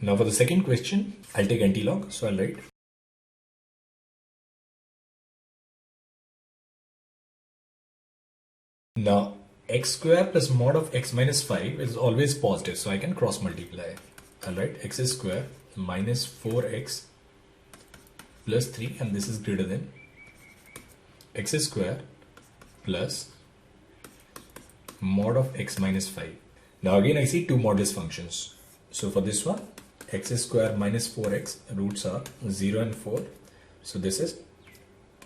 Now for the second question, I'll take antilog. So I'll write now x square plus mod of x minus 5 is always positive, so I can cross multiply. I'll write x square minus 4x plus 3, and this is greater than x square plus mod of x minus 5. Now again I see two modulus functions. So for this one, x square minus 4x roots are 0 and 4. So this is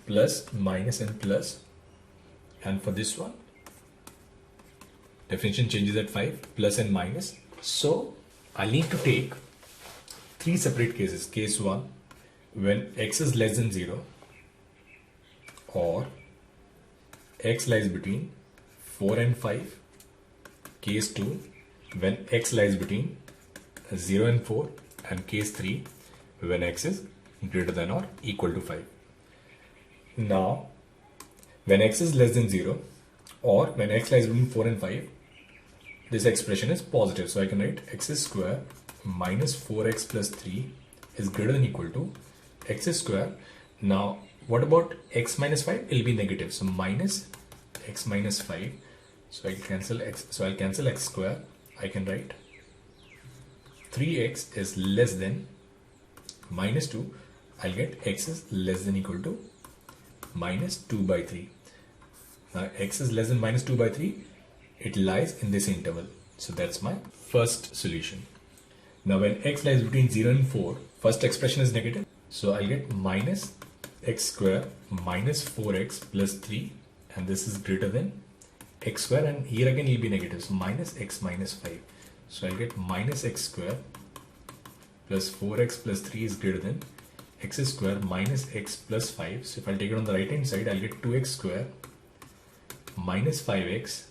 plus, minus and plus. And for this one, definition changes at 5, plus and minus. So I'll need to take three separate cases. Case 1, when x is less than 0, or x lies between 4 and 5. Case 2, when x lies between 0 and 4. And case 3, when x is greater than or equal to 5. Now, when x is less than 0, or when x lies between 4 and 5, this expression is positive. So I can write x square minus 4x plus 3 is greater than or equal to x square. Now, what about x minus 5? It will be negative. So minus x minus 5. So I'll cancel x. So I'll cancel x square. I can write 3x is less than minus 2. I'll get x is less than or equal to minus 2 by 3. Now x is less than minus 2 by 3. It lies in this interval. So that's my first solution. Now when x lies between 0 and 4, first expression is negative. So I'll get minus x square minus 4x plus 3, and this is greater than x square, and here again it will be negative. So minus x minus 5. So I'll get minus x square plus 4x plus 3 is greater than x square minus x plus 5. So if I'll take it on the right hand side, I'll get 2x square minus 5x,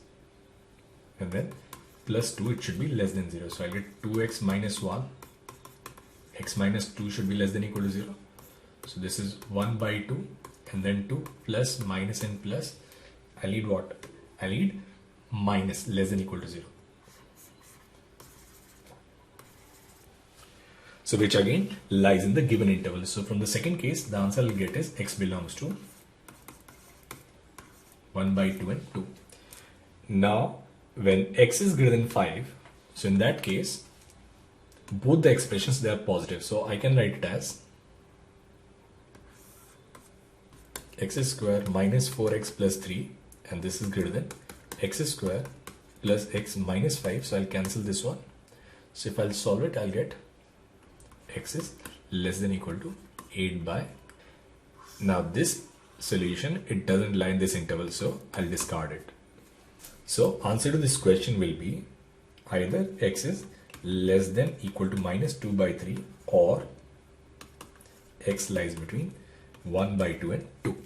and then plus 2, it should be less than 0. So I'll get 2x minus 1, x minus 2 should be less than or equal to 0. So this is 1 by 2, and then 2 plus minus and plus. I'll need what? I'll need minus less than or equal to 0. So which again lies in the given interval. So from the second case, the answer I'll get is x belongs to 1 by 2 and 2. Now when x is greater than 5, so in that case, both the expressions, they are positive. So I can write it as x square minus 4x plus 3, and this is greater than x square plus x minus 5. So I'll cancel this one. So if I'll solve it, I'll get x is less than or equal to 8 by. Now this solution, it doesn't lie in this interval, so I'll discard it. So answer to this question will be either x is less than or equal to minus 2 by 3, or x lies between 1 by 2 and 2.